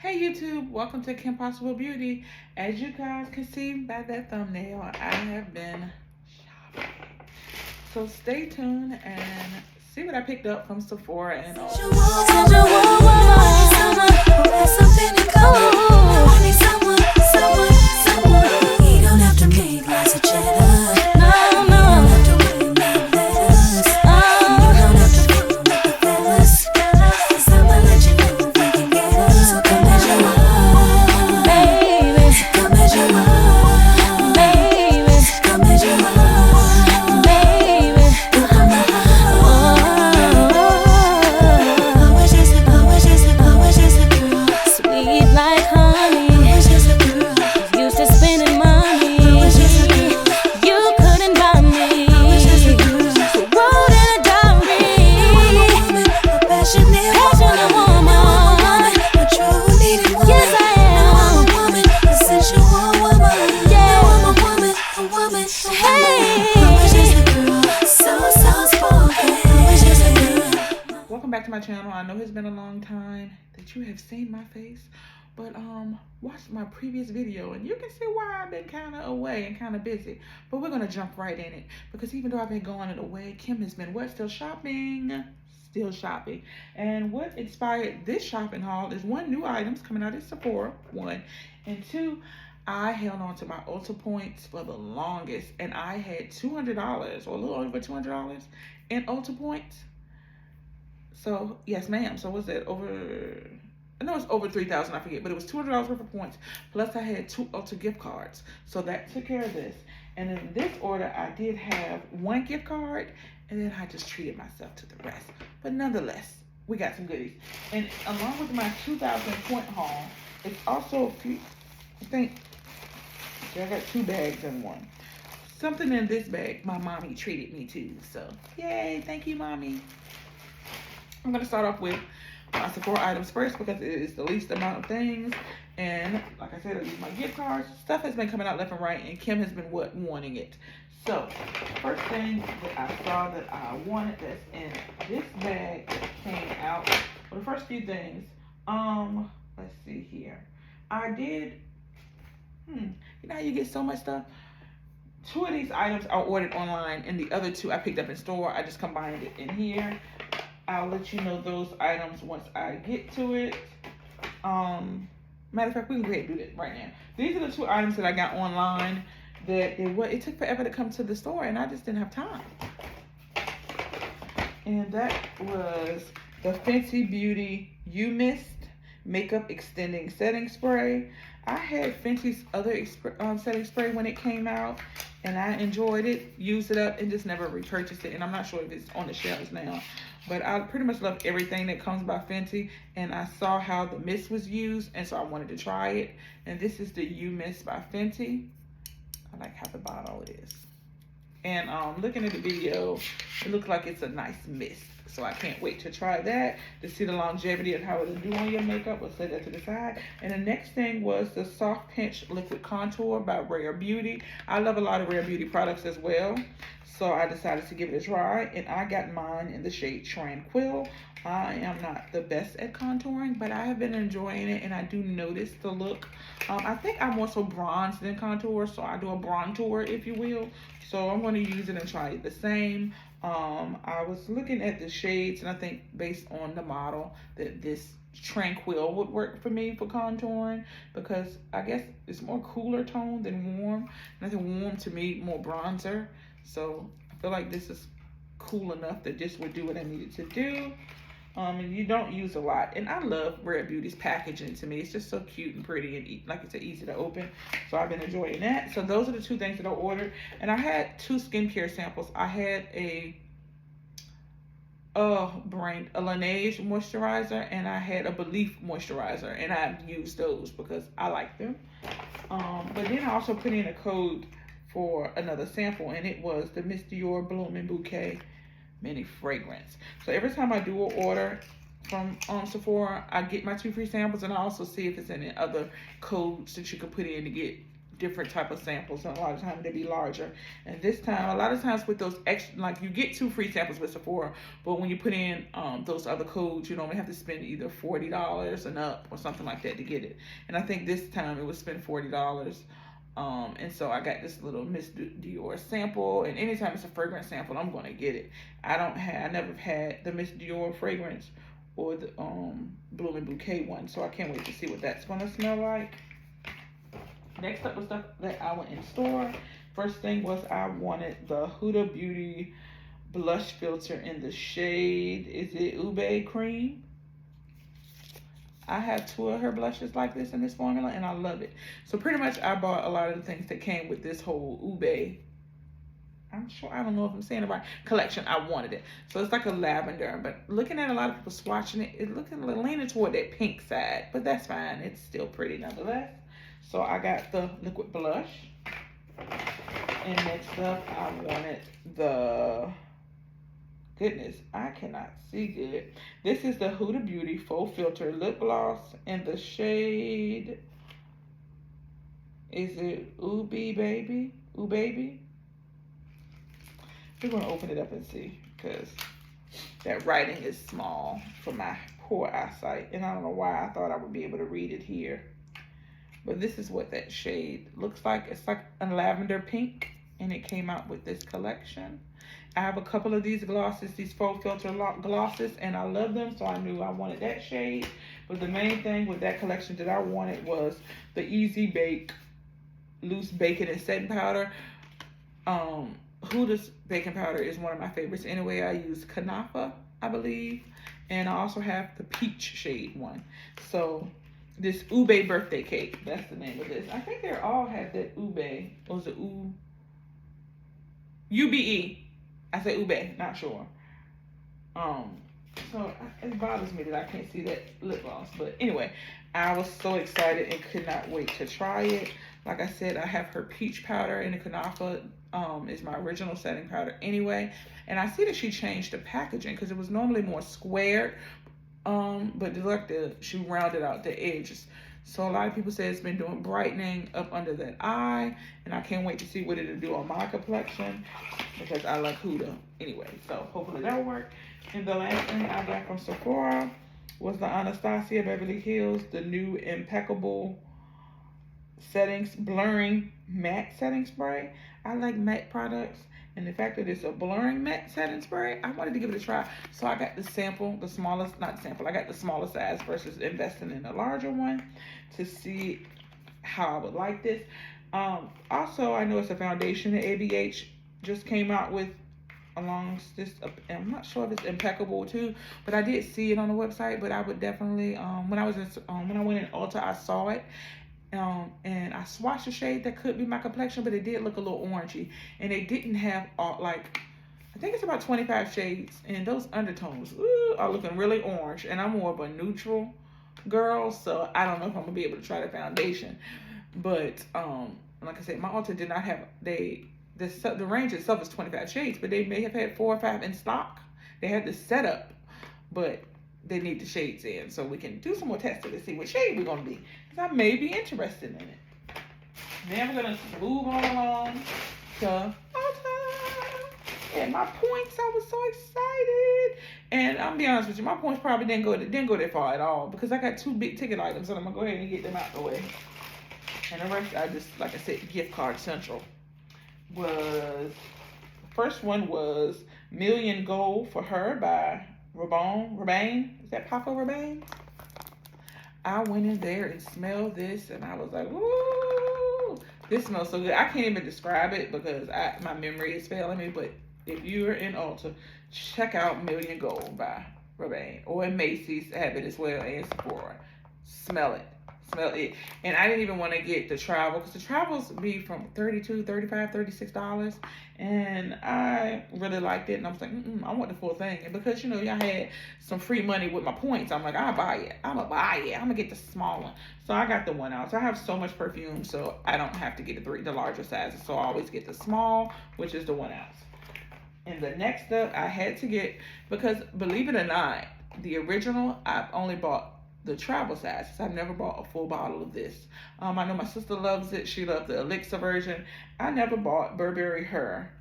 Hey YouTube, welcome to Kim Possible Beauty. As you guys can see by that thumbnail, I have been shopping. So stay tuned and see what I picked up from Sephora and all. Welcome back to my channel. I know it's been a long time that you have seen my face, but watch my previous video and you can see why I've been kind of away and kind of busy. But we're gonna jump right in it because even though I've been going away, Kim has been what? Still shopping. And what inspired this shopping haul is one, new items coming out at Sephora, one, and two, I held on to my Ulta points for the longest, and I had $200 or a little over $200 in Ulta points. So yes, ma'am. So was it over? I know it's over 3,000. I forget, but it was $200 worth of points. Plus, I had 2 Ulta gift cards, so that took care of this. And in this order, I did have 1 gift card, and then I just treated myself to the rest. But nonetheless, we got some goodies. And along with my 2,000 point haul, it's also a few. I think I got 2 bags in one. Something in this bag, my mommy treated me to. So yay! Thank you, mommy. I'm going to start off with my Sephora items first because it is the least amount of things. And like I said, I use my gift cards. Stuff has been coming out left and right, and Kim has been wanting it. So, first thing that I saw that I wanted that's in this bag that came out. Well, the first few things, let's see here. I did, you know how you get so much stuff? 2 of these items I ordered online, and the other 2 I picked up in store. I just combined it in here. I'll let you know those items once I get to it. Matter of fact, we can go ahead and do that right now. These are the 2 items that I got online that it took forever to come to the store, and I just didn't have time. And that was the Fenty Beauty You Mist Makeup Extending Setting Spray. I had Fenty's other setting spray when it came out, and I enjoyed it, used it up, and just never repurchased it. And I'm not sure if it's on the shelves now. But I pretty much love everything that comes by Fenty, and I saw how the mist was used, and so I wanted to try it. And this is the You Mist by Fenty. I like how the bottle is. And looking at the video, it looks like it's a nice mist. So I can't wait to try that, to see the longevity of how it'll do on your makeup. We'll set that to the side. And the next thing was the Soft Pinch Liquid Contour by Rare Beauty. I love a lot of Rare Beauty products as well, so I decided to give it a try. And I got mine in the shade Tranquil. I am not the best at contouring, but I have been enjoying it, and I do notice the look. I think I'm more so bronze than contour, so I do a bronzer, if you will. So I'm going to use it and try it the same. I was looking at the shades, and I think based on the model that this Tranquil would work for me for contouring, because I guess it's more cooler tone than warm. And I think warm to me more bronzer. So I feel like this is cool enough that this would do what I needed to do. And you don't use a lot. And I love Rare Beauty's packaging. To me, it's just so cute and pretty, and like I said, easy to open. So I've been enjoying that. So those are the 2 things that I ordered. And I had 2 skincare samples. I had a Laneige moisturizer, and I had a Belief moisturizer, and I've used those because I like them. But then I also put in a code for another sample, and it was the Miss Dior Bloom & Bouquet Mini Fragrance. So every time I do an order from Sephora, I get my 2 free samples, and I also see if it's any other codes that you can put in to get different type of samples, and a lot of times they be larger. And this time, a lot of times with those extra, like you get 2 free samples with Sephora, but when you put in those other codes, you normally have to spend either $40 and up or something like that to get it. And I think this time it was spend $40. And so I got this little Miss Dior sample, and anytime it's a fragrance sample, I'm gonna get it. I never had the Miss Dior fragrance or the Bloom and Bouquet one, so I can't wait to see what that's gonna smell like. Next up was stuff that I went in store. First thing was I wanted the Huda Beauty blush filter in the shade, is it Ube Cream? I have 2 of her blushes like this in this formula, and I love it. So pretty much I bought a lot of the things that came with this whole Ube, I don't know if I'm saying it right, collection. I wanted it. So it's like a lavender, but looking at a lot of people swatching it, it's looking a little leaning toward that pink side, but that's fine. It's still pretty nonetheless. So I got the liquid blush. And next up, I wanted the, goodness, I cannot see good. This is the Huda Beauty Faux Filter Lip Gloss in the shade, is it Ooh Baby? Ooh Baby? We're gonna open it up and see, because that writing is small for my poor eyesight, and I don't know why I thought I would be able to read it here. But this is what that shade looks like. It's like a lavender pink, and it came out with this collection. I have a couple of these glosses, these faux filter glosses, and I love them, so I knew I wanted that shade. But the main thing with that collection that I wanted was the Easy Bake Loose Baking and Setting Powder. Huda's baking powder is one of my favorites anyway. I use Kanafa, I believe, and I also have the peach shade one. So this Ube birthday cake, that's the name of this. I think they all have that Ube. Or was it UBE? I say Ube, not sure. So it bothers me that I can't see that lip gloss. But anyway, I was so excited and could not wait to try it. Like I said, I have her peach powder, and the Kanafa is my original setting powder anyway. And I see that she changed the packaging because it was normally more squared. But look, she rounded out the edges. So a lot of people say it's been doing brightening up under that eye, and I can't wait to see what it'll do on my complexion because I like Huda anyway. So hopefully that'll work. And the last thing I got from Sephora was the Anastasia Beverly Hills, the new Impeccable Settings Blurring Matte Setting Spray. I like matte products, and the fact that it's a blurring matte setting spray, I wanted to give it a try. So I got the sample, the smallest, not sample, I got the smaller size versus investing in a larger one to see how I would like this. Also, I know it's a foundation that ABH just came out with along this, I'm not sure if it's Impeccable too, but I did see it on the website. But I would definitely, when I went in Ulta, I saw it. And I swatched a shade that could be my complexion, but it did look a little orangey, and it didn't have like, I think it's about 25 shades, and those undertones are looking really orange, and I'm more of a neutral girl, so I don't know if I'm gonna be able to try the foundation. But like I said, my Ulta did not have, the range itself is 25 shades, but they may have had 4 or 5 in stock. They had the setup, but they need the shades in, so we can do some more testing to see what shade we're gonna be, because I may be interested in it. Then we're gonna move on along to Ulta. And my points, I was so excited. And I'm be honest with you, my points probably didn't go that far at all, because I got 2 big ticket items, so I'm gonna go ahead and get them out the way. And the rest, I just, like I said, gift card central. The first one was Million Gold for Her by Rabanne. Is that Paco Rabanne? I went in there and smelled this, and I was like, "Woo! This smells so good." I can't even describe it because my memory is failing me. But if you're in Ulta, check out Million Gold by Rabanne, or in Macy's have it as well, and Sephora. Smell it. And I didn't even want to get the travel, because the travels be from $32, $35, $36, and I really liked it, and I was like, I want the full thing. And because y'all had some free money with my points, I'm like, I'll buy it. I'm gonna get the small one. So I got the 1 ounce. I have so much perfume, so I don't have to get the larger sizes. So I always get the small, which is the 1 ounce. And the next up I had to get, because believe it or not, the original I've only bought the travel sizes. I've never bought a full bottle of this. I know my sister loves it. She loves the elixir version. I never bought Burberry Her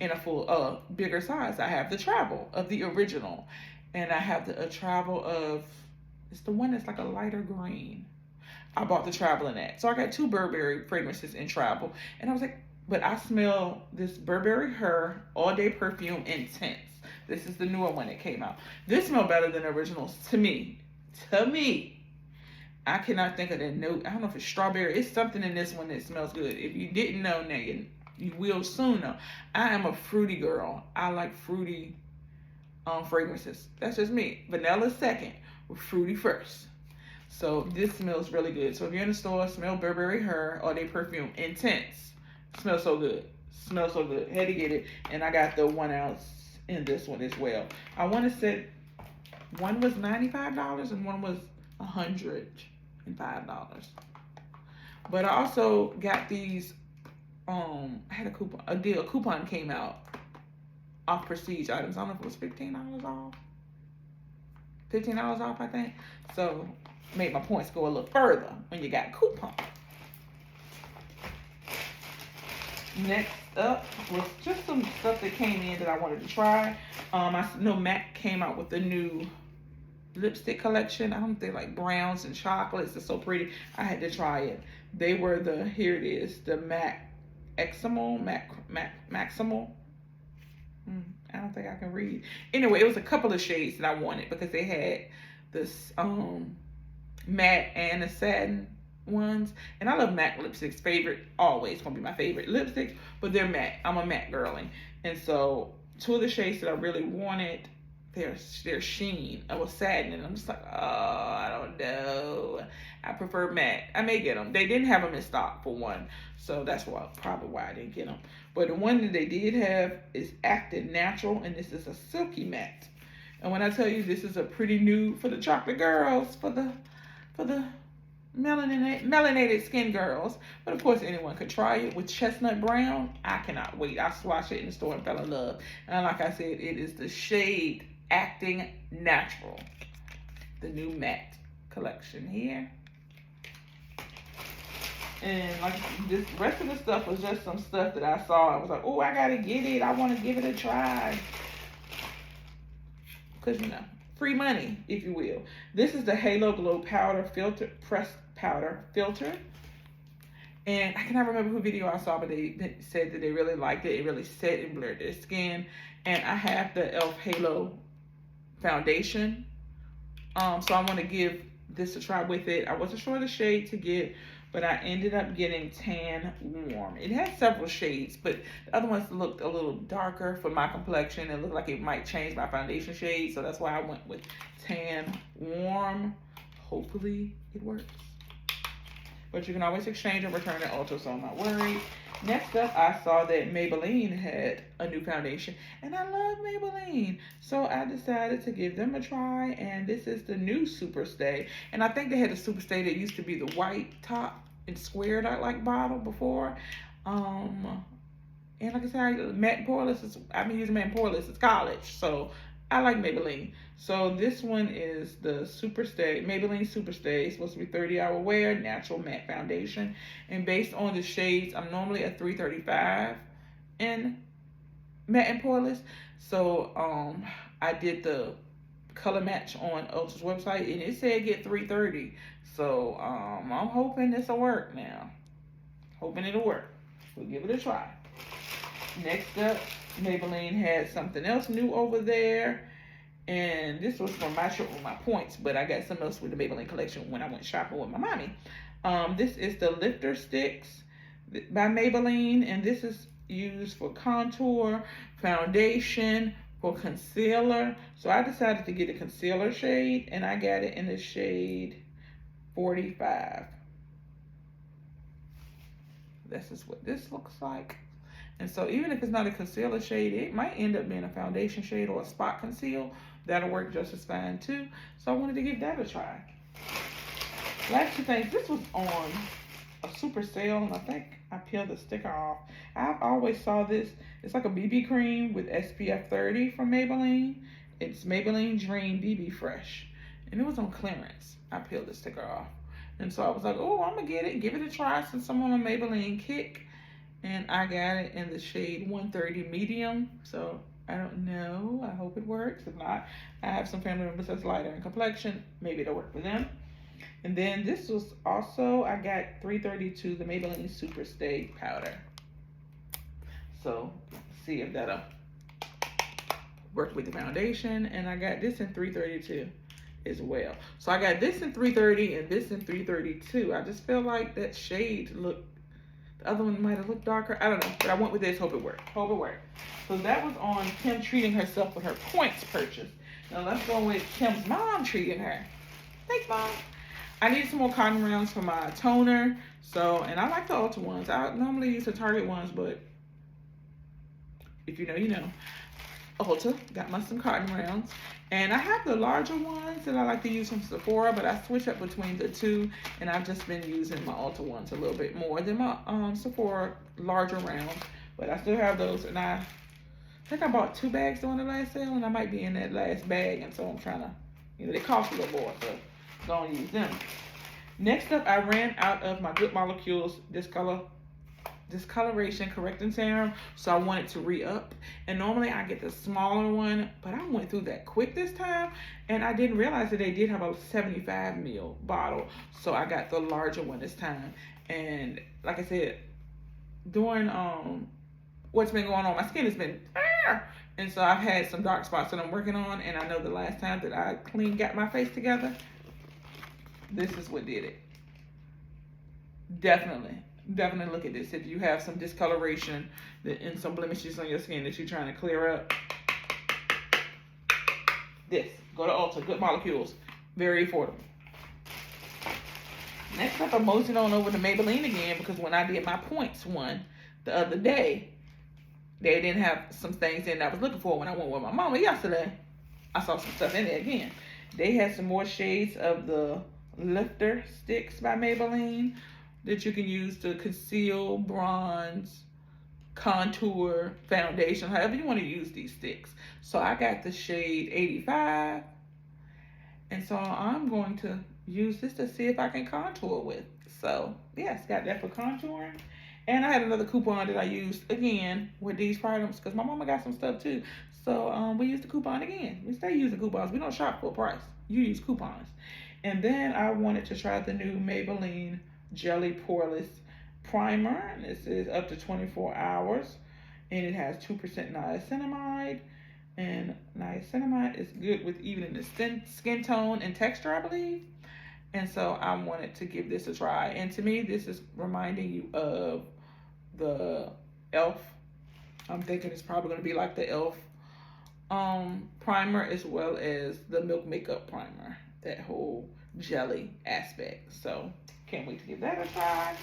in a full bigger size. I have the travel of the original, and I have the travel of, it's the one that's like a lighter green. I bought the travel in that. So I got two Burberry fragrances in travel, and I was like, but I smell this Burberry Her All Day Perfume Intense. This is the newer one that came out. This smells better than the originals to me. To me. I cannot think of the note. I don't know if it's strawberry. It's something in this one that smells good. If you didn't know, now you will soon know. I am a fruity girl. I like fruity fragrances. That's just me. Vanilla second, with fruity first. So this smells really good. So if you're in the store, smell Burberry Her All Day Perfume Intense. Smells so good. Smells so good. Had to get it. And I got the 1 ounce in this one as well. I want to say one was $95 and one was $105. But I also got these, I had a coupon, a coupon came out off prestige items. I don't know if it was $15 off. $15 off, I think. So made my points go a little further when you got coupon. Next up was just some stuff that came in that I wanted to try. I know MAC came out with the new lipstick collection. I don't think like browns and chocolates. It's so pretty. I had to try it. They were the, here it is, the MAC Maximal. I don't think I can read. Anyway, it was a couple of shades that I wanted because they had this matte and the satin ones, and I love matte lipsticks. Favorite, always gonna be my favorite lipsticks, but they're matte. I'm a matte girly, and so two of the shades that I really wanted, they're sheen. I was satin, and I'm just like, oh, I don't know. I prefer matte. I may get them. They didn't have them in stock for one, so that's probably why I didn't get them. But the one that they did have is Active Natural, and this is a silky matte. And when I tell you this is a pretty nude for the chocolate girls, for the melanated skin girls, but of course anyone could try it with chestnut brown. I cannot wait. I swatched it in the store and fell in love. And like I said, it is the shade Acting Natural, the new matte collection here. And like this rest of the stuff was just some stuff that I saw. I was like, oh, I gotta get it. I want to give it a try. Because, you know, free money, if you will. This is the Halo Glow Powder Filter, Pressed Powder Filter. And I cannot remember who video I saw, but they said that they really liked it. It really set and blurred their skin. And I have the e.l.f. Halo Foundation. So I want to give this a try with it. I wasn't sure the shade to get, but I ended up getting Tan Warm. It has several shades, but the other ones looked a little darker for my complexion. It looked like it might change my foundation shade, so that's why I went with Tan Warm. Hopefully it works. But you can always exchange and return at Ulta, so I'm not worried. Next up, I saw that Maybelline had a new foundation, and I love Maybelline. So I decided to give them a try, and this is the new Superstay. And I think they had a Superstay that used to be the white top and squared out like bottle before. And like I said, matte and poreless, I've been using matte and poreless since college, so I like Maybelline. So this one is the Superstay, Maybelline Superstay. It's supposed to be 30-hour wear, natural matte foundation. And based on the shades, I'm normally at 335 in matte and poreless. So I did the color match on Ulta's website, and it said get 330. So I'm hoping this will work now. Hoping it'll work. We'll give it a try. Next up, Maybelline had something else new over there. And this was from my trip with my points, but I got something else with the Maybelline collection when I went shopping with my mommy. This is the Lifter Sticks by Maybelline, and this is used for contour, foundation, for concealer. So I decided to get a concealer shade, and I got it in the shade 45. This is what this looks like. And so even if it's not a concealer shade, it might end up being a foundation shade or a spot conceal. That'll work just as fine too. So I wanted to give that a try. Last two things, this was on a super sale, and I think I peeled the sticker off. I've always saw this. It's like a BB cream with SPF 30 from Maybelline. It's Maybelline Dream BB Fresh. and it was on clearance. I peeled the sticker off. And so I was like, oh, I'm going to get it, give it a try since I'm on a Maybelline kick. And I got it in the shade 130 medium. So I don't know. I hope it works. If not, I have some family members that's lighter in complexion. Maybe it'll work for them. And then this was also, I got 332, the Maybelline Super Stay Powder. So see if that'll work with the foundation. And I got this in 332 as well. So I got this in 330 and this in 332. I just feel like that shade looked, the other one might have looked darker. I don't know, but I went with this. Hope it worked. Hope it worked. So that was on Kim treating herself with her points purchase. Now let's go with Kim's mom treating her. Thanks, Mom. I need some more cotton rounds for my toner. So, and I like the Ulta ones. I normally use the Target ones, but if you know, you know. Ulta, got my some cotton rounds. And I have the larger ones that I like to use from Sephora, but I switch up between the two, and I've just been using my Ulta ones a little bit more than my Sephora larger rounds. But I still have those, and I think I bought 2 bags during the last sale, and I might be in that last bag, and so I'm trying to, you know, they cost a little more, so don't use them. Next up, I ran out of my Good Molecules discoloration correcting serum, so I wanted to re-up. And normally I get the smaller one, but I went through that quick this time, and I didn't realize that they did have a 75 ml bottle, so I got the larger one this time. And like I said, during what's been going on, my skin has been and so I've had some dark spots that I'm working on, and I know the last time that I got my face together, this is what did it. Definitely look at this. If you have some discoloration and some blemishes on your skin that you're trying to clear up, this. Go to Ulta, Good Molecules. Very affordable. Next up, I'm moseying on over to Maybelline again, because when I did my points one the other day, they didn't have some things in that I was looking for when I went with my mama yesterday. I saw some stuff in there again. They had some more shades of the Lifter Sticks by Maybelline that you can use to conceal, bronze, contour, foundation, however you want to use these sticks. So I got the shade 85. And so I'm going to use this to see if I can contour with. So yes, got that for contouring. And I had another coupon that I used again with these products because my mama got some stuff too. So we used the coupon again. We stay using coupons. We don't shop full price. You use coupons. And then I wanted to try the new Maybelline Jelly Poreless Primer. This is up to 24 hours. And it has 2% niacinamide. And niacinamide is good with even the skin tone and texture, I believe. And so I wanted to give this a try. And to me, this is reminding you of the e.l.f. I'm thinking it's probably going to be like the e.l.f. Primer, as well as the Milk Makeup Primer. That whole jelly aspect. So can't wait to give that a try.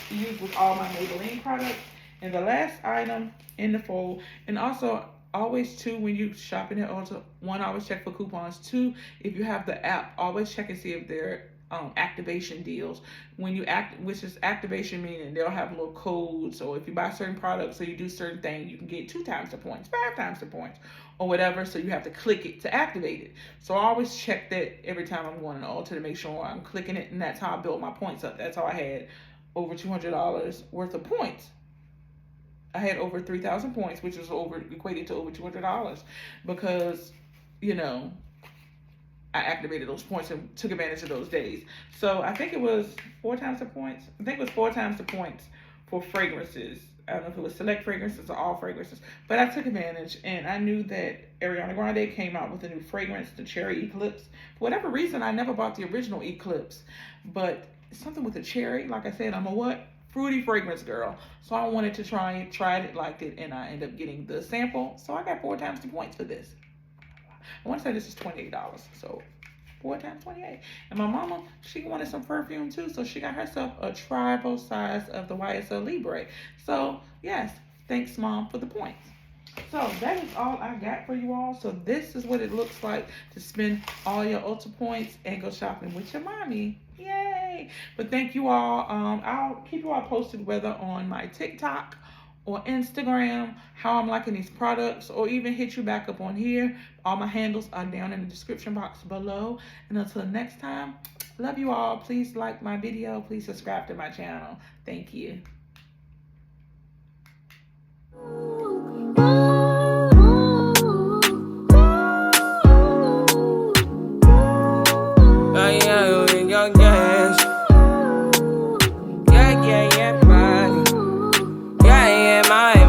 To use with all my Maybelline products. And the last item in the fold, and also always too, when you shopping at Ulta, one, always check for coupons. Two, if you have the app, always check and see if they're activation deals. When you which is activation, meaning they'll have little codes, or if you buy certain products or you do certain things, you can get 2 times the points, 5 times the points, or whatever. So you have to click it to activate it. So I always check that every time I'm going to Ulta to make sure I'm clicking it, and that's how I build my points up. That's how I had over $200 worth of points. I had over 3,000 points, which was equated to over $200, because, you know, I activated those points and took advantage of those days. So I think it was 4 times the points. I think it was 4 times the points for fragrances. I don't know if it was select fragrances or all fragrances, but I took advantage, and I knew that Ariana Grande came out with a new fragrance, the Cherry Eclipse. For whatever reason, I never bought the original Eclipse, but something with the cherry. Like I said, I'm a what? Fruity fragrance girl. So I wanted to tried it, liked it, and I ended up getting the sample. So I got 4 times the points for this. I want to say this is $28. So 4 times 28. And my mama, she wanted some perfume too. So she got herself a tribal size of the YSL Libre. So yes, thanks Mom for the points. So that is all I got for you all. So this is what it looks like to spend all your Ulta points and go shopping with your mommy. Yay! But thank you all. I'll keep you all posted whether on my TikTok or Instagram how I'm liking these products, or even hit you back up on here. All my handles are down in the description box below. And until next time, love you all. Please like my video. Please subscribe to my channel. Thank you. Yeah, yeah, yeah, yeah, my